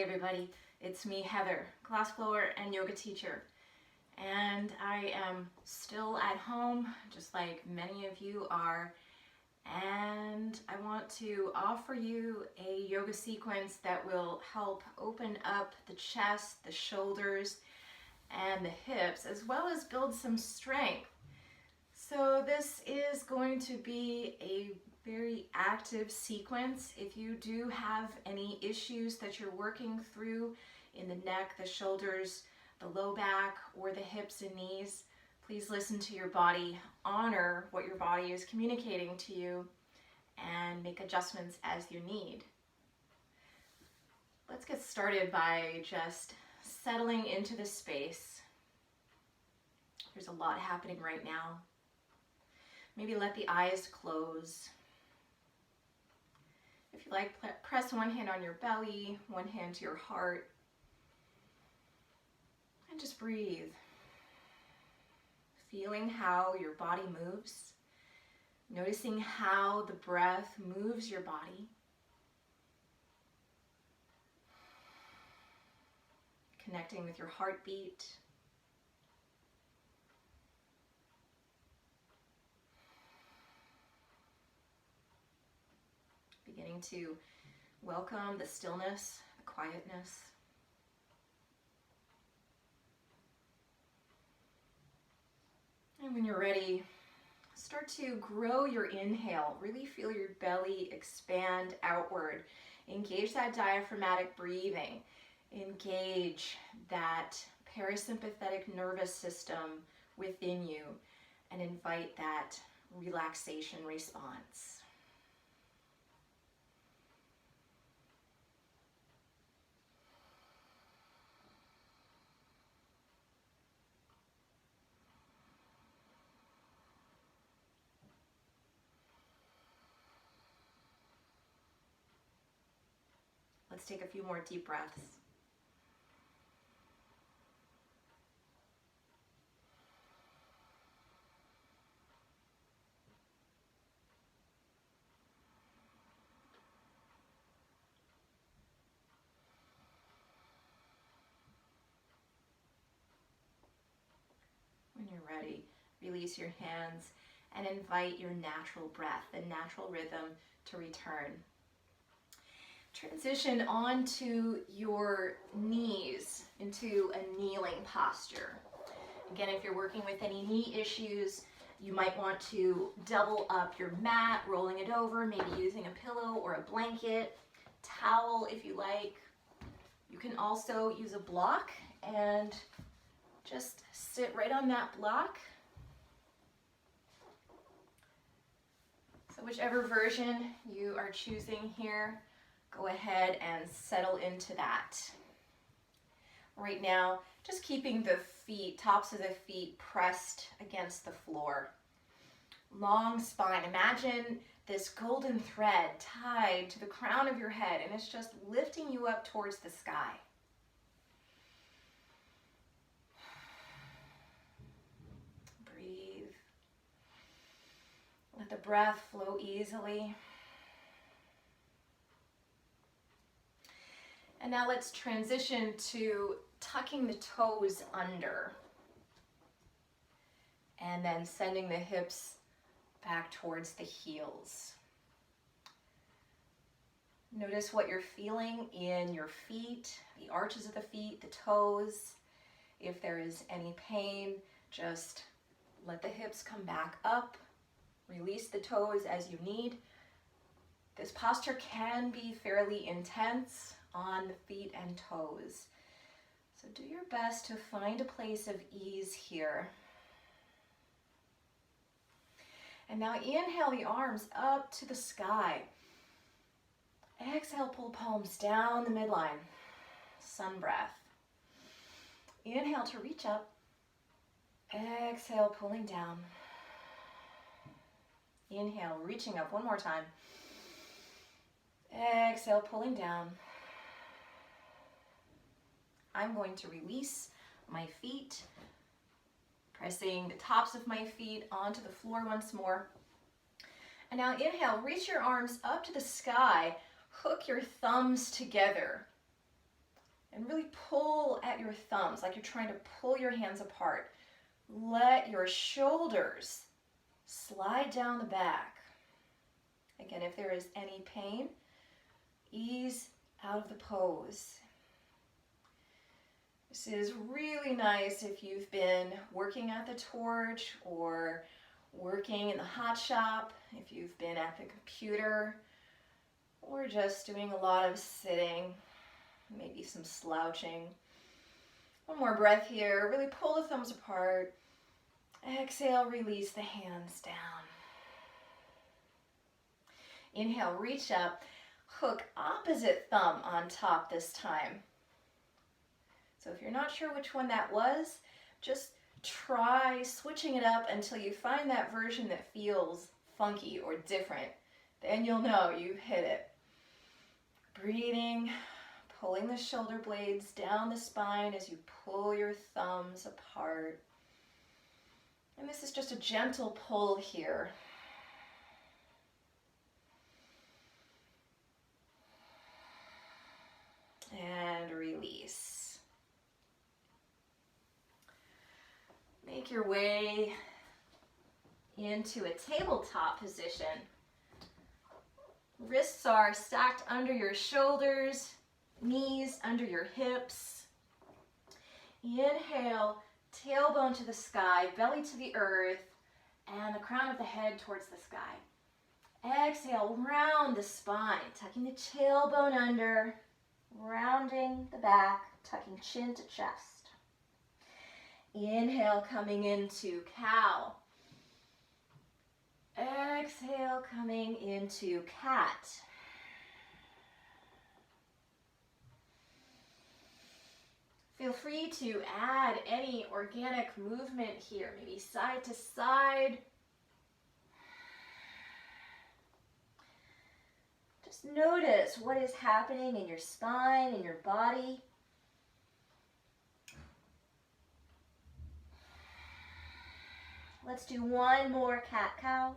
Hey everybody, it's me, Heather, glass blower and yoga teacher. And I am still at home, just like many of you are. And I want to offer you a yoga sequence that will help open up the chest, the shoulders, and the hips, as well as build some strength. So this is going to be a very active sequence. If you do have any issues that you're working through in the neck, the shoulders, the low back, or the hips and knees, please listen to your body, honor what your body is communicating to you, and make adjustments as you need. Let's get started by just settling into the space. There's a lot happening right now. Maybe let the eyes close. If you like, press one hand on your belly, one hand to your heart, and just breathe. Feeling how your body moves, noticing how the breath moves your body. Connecting with your heartbeat. Beginning to welcome the stillness, the quietness. And when you're ready, start to grow your inhale. Really feel your belly expand outward. Engage that diaphragmatic breathing. Engage that parasympathetic nervous system within you and invite that relaxation response. Let's take a few more deep breaths. When you're ready, release your hands and invite your natural breath, the natural rhythm to return. Transition onto your knees into a kneeling posture. Again, if you're working with any knee issues, you might want to double up your mat, rolling it over, maybe using a pillow or a blanket, towel if you like. You can also use a block and just sit right on that block. So whichever version you are choosing here, go ahead and settle into that. Right now, just keeping the feet, tops of the feet pressed against the floor. Long spine. Imagine this golden thread tied to the crown of your head, and it's just lifting you up towards the sky. Breathe. Let the breath flow easily. And now let's transition to tucking the toes under and then sending the hips back towards the heels. Notice what you're feeling in your feet, the arches of the feet, the toes. If there is any pain, just let the hips come back up. Release the toes as you need. This posture can be fairly intense on the feet and toes. So do your best to find a place of ease here. And now inhale the arms up to the sky. Exhale, pull palms down the midline. Sun breath. Inhale to reach up. Exhale, pulling down. Inhale, reaching up one more time. Exhale, pulling down. I'm going to release my feet, pressing the tops of my feet onto the floor once more. And now inhale, reach your arms up to the sky, hook your thumbs together. And really pull at your thumbs like you're trying to pull your hands apart. Let your shoulders slide down the back. Again, if there is any pain, ease out of the pose. This is really nice if you've been working at the torch or working in the hot shop, if you've been at the computer, or just doing a lot of sitting, maybe some slouching. One more breath here. Really pull the thumbs apart. Exhale, release the hands down. Inhale, reach up. Hook opposite thumb on top this time. So if you're not sure which one that was, just try switching it up until you find that version that feels funky or different. Then you'll know you've hit it. Breathing, pulling the shoulder blades down the spine as you pull your thumbs apart. And this is just a gentle pull here. And release. Make your way into a tabletop position. Wrists are stacked under your shoulders, knees under your hips. Inhale, tailbone to the sky, belly to the earth, and the crown of the head towards the sky. Exhale, round the spine, tucking the tailbone under, rounding the back, tucking chin to chest. Inhale, coming into cow. Exhale, coming into cat. Feel free to add any organic movement here, maybe side to side. Just notice what is happening in your spine, in your body. Let's do one more cat-cow.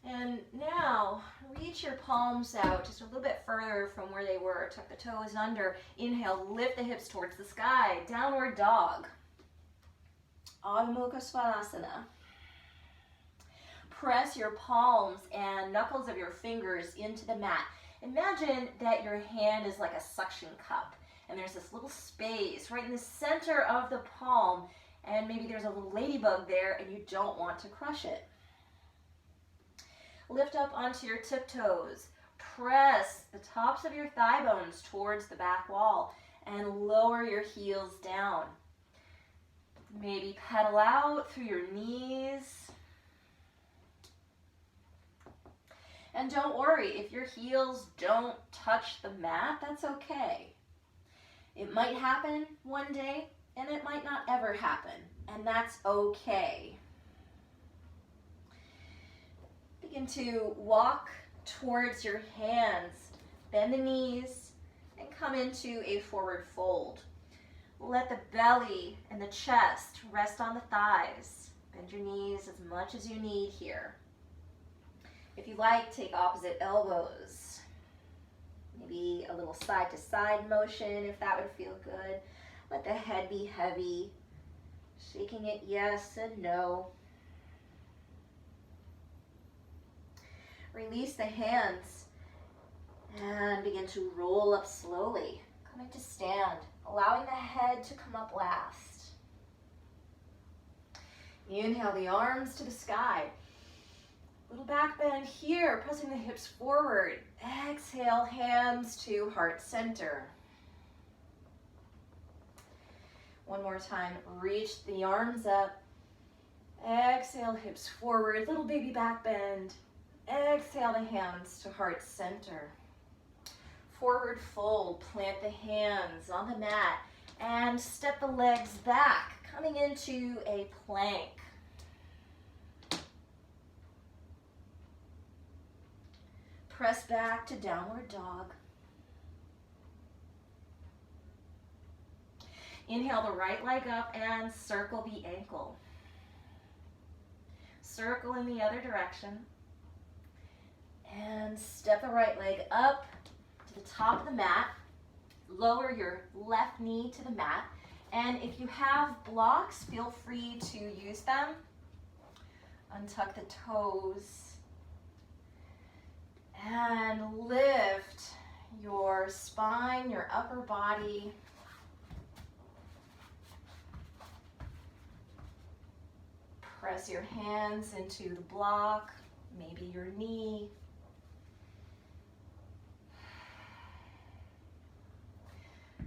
And now, reach your palms out just a little bit further from where they were. Tuck the toes under. Inhale, lift the hips towards the sky. Downward dog. Adho Mukha Svanasana. Press your palms and knuckles of your fingers into the mat. Imagine that your hand is like a suction cup, and there's this little space right in the center of the palm, and maybe there's a little ladybug there and you don't want to crush it. Lift up onto your tiptoes. Press the tops of your thigh bones towards the back wall and lower your heels down. Maybe pedal out through your knees. And don't worry, if your heels don't touch the mat, that's okay. It might happen one day, and it might not ever happen, and that's okay. Begin to walk towards your hands, bend the knees, and come into a forward fold. Let the belly and the chest rest on the thighs. Bend your knees as much as you need here. If you like, take opposite elbows. Maybe a little side to side motion if that would feel good. Let the head be heavy. Shaking it yes and no. Release the hands and begin to roll up slowly. Coming to stand, allowing the head to come up last. Inhale the arms to the sky. Little back bend here, pressing the hips forward. Exhale, hands to heart center. One more time, reach the arms up. Exhale, hips forward, little baby back bend. Exhale the hands to heart center. Forward fold, plant the hands on the mat and step the legs back, coming into a plank. Press back to downward dog. Inhale the right leg up and circle the ankle. circle in the other direction. And step the right leg up to the top of the mat. Lower your left knee to the mat. And if you have blocks, feel free to use them. Untuck the toes. And lift your spine, your upper body. Press your hands into the block, maybe your knee.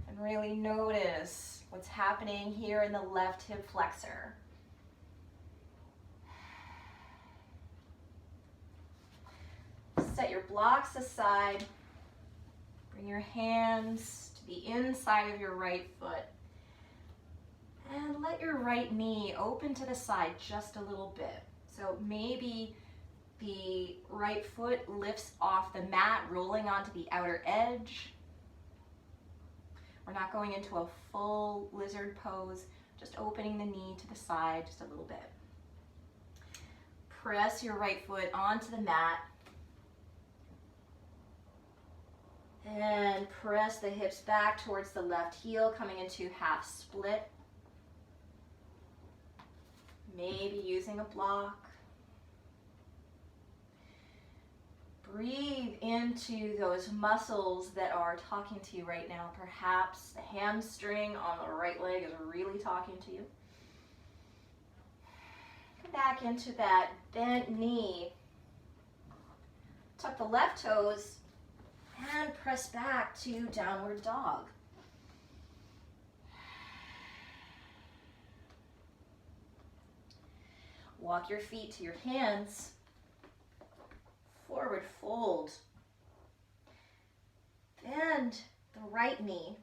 And really notice what's happening here in the left hip flexor. Set your blocks aside. Bring your hands to the inside of your right foot. And let your right knee open to the side just a little bit. So maybe the right foot lifts off the mat, rolling onto the outer edge. We're not going into a full lizard pose, just opening the knee to the side just a little bit. Press your right foot onto the mat. And press the hips back towards the left heel, coming into half split. Maybe using a block. Breathe into those muscles that are talking to you right now. Perhaps the hamstring on the right leg is really talking to you. Come back into that bent knee. Tuck the left toes and press back to downward dog. Walk your feet to your hands. Forward fold. Bend the right knee.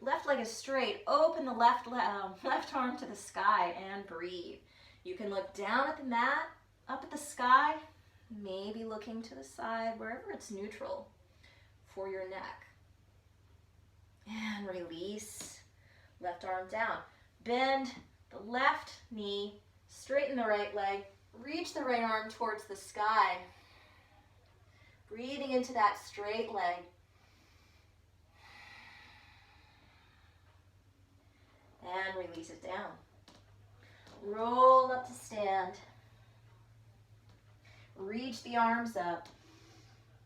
Left leg is straight. Open the left arm to the sky and breathe. You can look down at the mat, up at the sky, maybe looking to the side, wherever it's neutral for your neck. And release. Left arm down. Bend the left knee, straighten the right leg, reach the right arm towards the sky. Breathing into that straight leg. And release it down. Roll up to stand. Reach the arms up.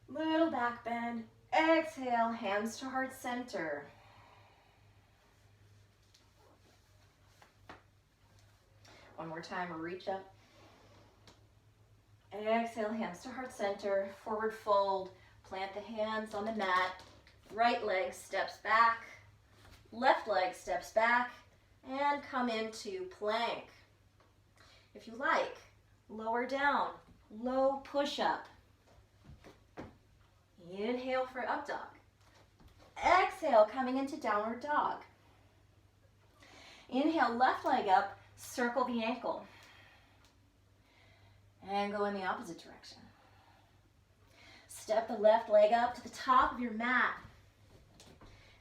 Little back bend. Exhale, hands to heart center. One more time, reach up. Exhale, hands to heart center. Forward fold. Plant the hands on the mat. Right leg steps back. Left leg steps back. And come into plank. If you like, lower down. Low push-up. Inhale for up dog. Exhale, coming into downward dog. Inhale, left leg up. Circle the ankle. And go in the opposite direction. Step the left leg up to the top of your mat.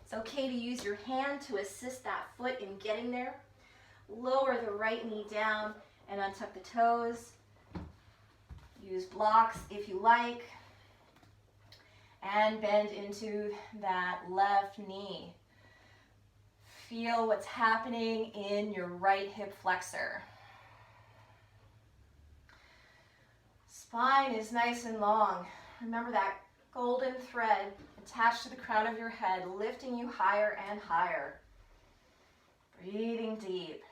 It's okay to use your hand to assist that foot in getting there. Lower the right knee down and untuck the toes. Use blocks if you like. And bend into that left knee. Feel what's happening in your right hip flexor. Spine is nice and long. Remember that golden thread attached to the crown of your head, lifting you higher and higher. Breathing deep.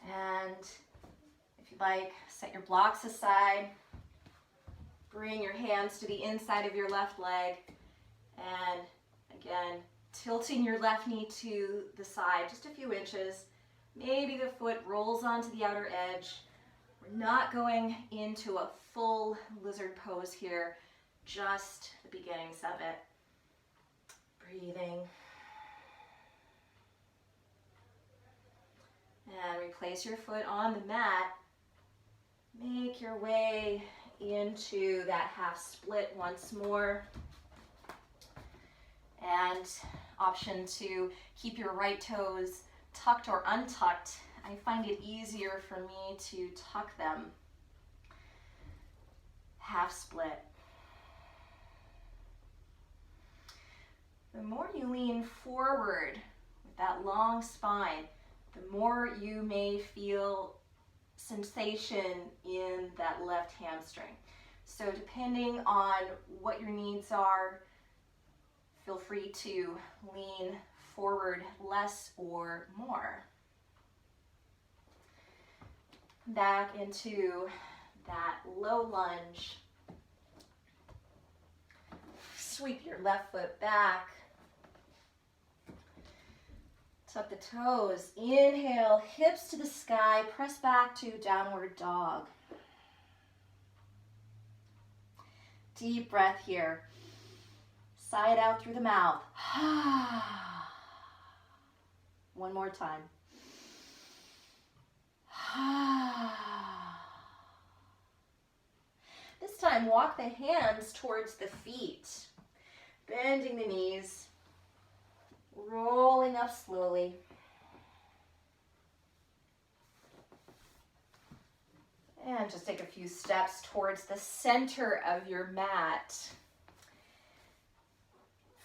And if you like, set your blocks aside. Bring your hands to the inside of your left leg. And again, tilting your left knee to the side just a few inches. Maybe the foot rolls onto the outer edge. We're not going into a full lizard pose here, just the beginnings of it. Breathing. And replace your foot on the mat. Make your way into that half split once more. And option to keep your right toes tucked or untucked. I find it easier for me to tuck them. Half split. The more you lean forward with that long spine, the more you may feel sensation in that left hamstring. So depending on what your needs are, feel free to lean forward less or more. Back into that low lunge. Sweep your left foot back. Tuck the toes. Inhale, hips to the sky. Press back to downward dog. Deep breath here. Sigh it out through the mouth. One more time. This time, walk the hands towards the feet. Bending the knees. Rolling up slowly. And just take a few steps towards the center of your mat.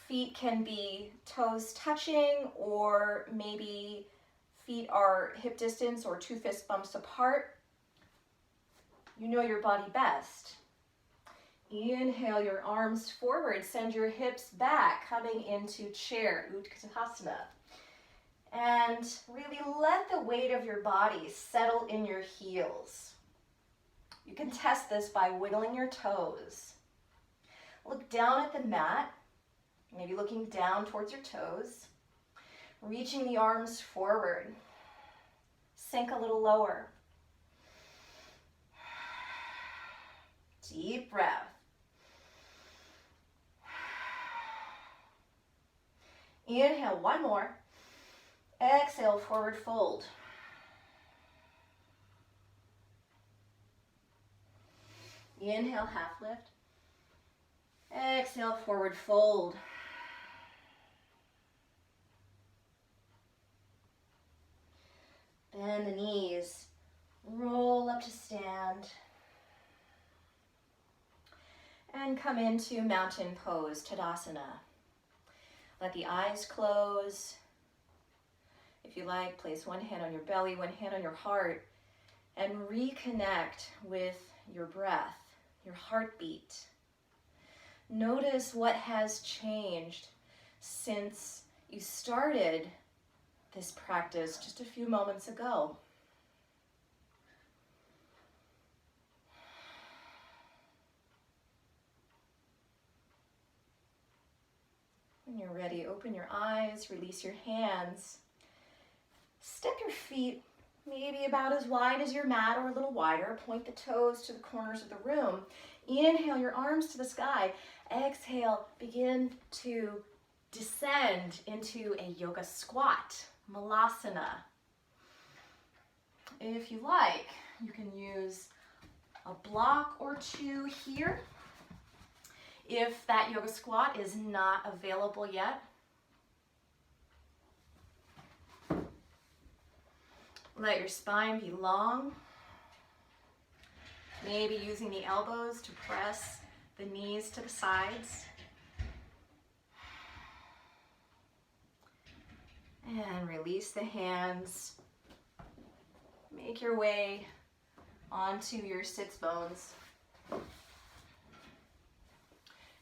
Feet can be toes touching, or maybe feet are hip distance or 2 fist bumps apart. You know your body best. Inhale your arms forward, send your hips back, coming into chair, Utkatasana. And really let the weight of your body settle in your heels. You can test this by wiggling your toes. Look down at the mat, maybe looking down towards your toes. Reaching the arms forward. Sink a little lower. Deep breath. Inhale, one more. Exhale, forward fold. Inhale, half lift. Exhale, forward fold. Bend the knees. Roll up to stand. And come into mountain pose, Tadasana. Let the eyes close. If you like, place one hand on your belly, one hand on your heart, and reconnect with your breath, your heartbeat. Notice what has changed since you started this practice just a few moments ago. When you're ready, open your eyes, release your hands. Step your feet maybe about as wide as your mat or a little wider. Point the toes to the corners of the room. Inhale your arms to the sky. Exhale, begin to descend into a yoga squat, Malasana. If you like, you can use a block or two here. If that yoga squat is not available yet, let your spine be long. Maybe using the elbows to press the knees to the sides. And release the hands. Make your way onto your sits bones.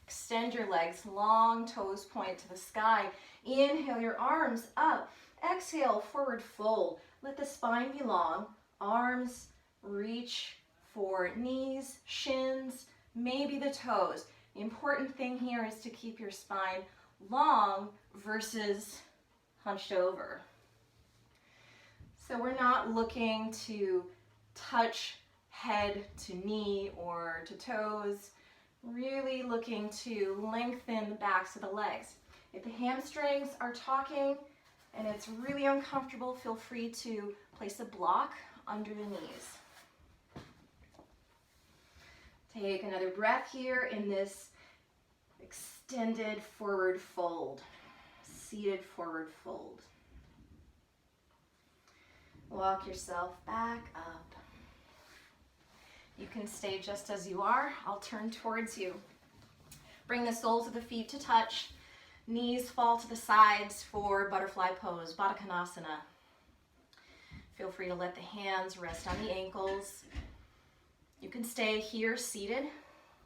Extend your legs, long toes point to the sky. Inhale your arms up. Exhale, forward fold. Let the spine be long. Arms reach for knees, shins, maybe the toes. The important thing here is to keep your spine long versus hunched over. So we're not looking to touch head to knee or to toes. Really looking to lengthen the backs of the legs. If the hamstrings are talking and it's really uncomfortable, feel free to place a block under the knees. Take another breath here in this extended forward fold, seated forward fold. Walk yourself back up. You can stay just as you are. I'll turn towards you. Bring the soles of the feet to touch. Knees fall to the sides for butterfly pose, Baddha Konasana. Feel free to let the hands rest on the ankles. You can stay here seated.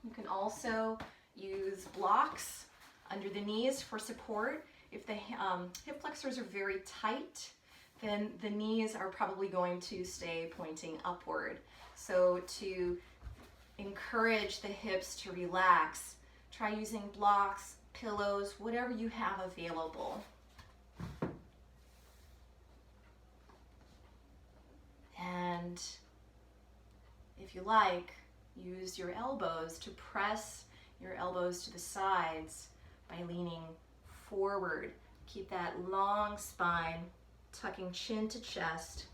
You can also use blocks under the knees for support. If the hip flexors are very tight, then the knees are probably going to stay pointing upward. So to encourage the hips to relax, try using blocks, pillows, whatever you have available. And if you like, use your elbows to press your elbows to the sides by leaning forward. Keep that long spine, tucking chin to chest.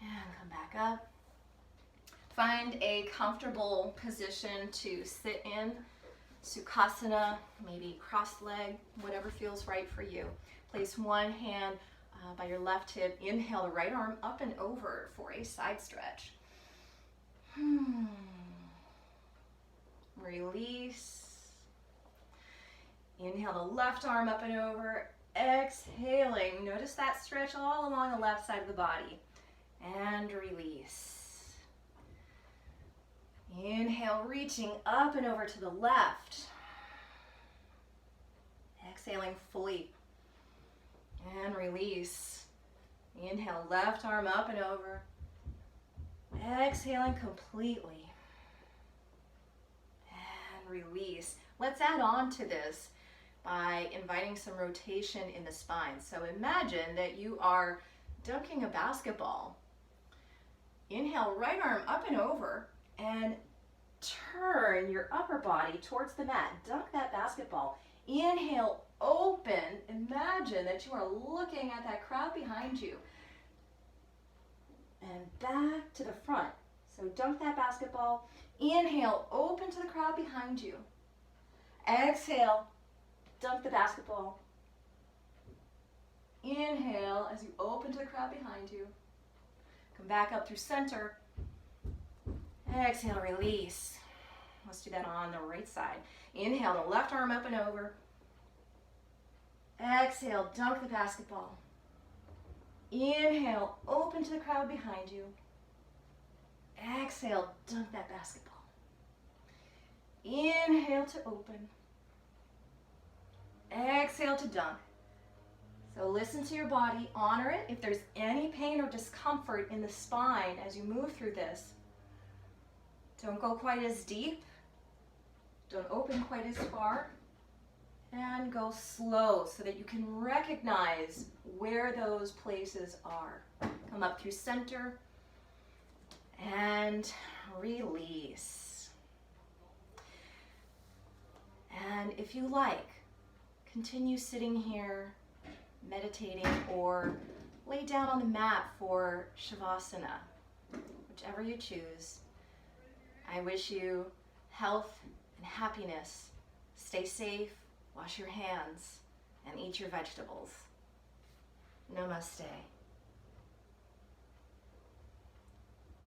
And come back up. Find a comfortable position to sit in. Sukhasana, maybe cross-legged, whatever feels right for you. Place one hand by your left hip. Inhale the right arm up and over for a side stretch. Release. Inhale the left arm up and over. Exhaling. Notice that stretch all along the left side of the body. And release. Inhale, reaching up and over to the left. Exhaling fully. And release. Inhale, left arm up and over. Exhaling completely. And release. Let's add on to this by inviting some rotation in the spine. So imagine that you are dunking a basketball. Inhale, right arm up and over, and turn your upper body towards the mat. Dunk that basketball. Inhale, open. Imagine that you are looking at that crowd behind you. And back to the front. So dunk that basketball. Inhale, open to the crowd behind you. Exhale, dunk the basketball. Inhale as you open to the crowd behind you. Come back up through center. Exhale, release. Let's do that on the right side. Inhale, the left arm up and over. Exhale, dunk the basketball. Inhale, open to the crowd behind you. Exhale, dunk that basketball. Inhale to open. Exhale to dunk. So listen to your body, honor it. If there's any pain or discomfort in the spine as you move through this, don't go quite as deep. Don't open quite as far. And go slow so that you can recognize where those places are. Come up through center and release. And if you like, continue sitting here, meditating, or lay down on the mat for Shavasana, whichever you choose. I wish you health and happiness. Stay safe, wash your hands, and eat your vegetables. Namaste.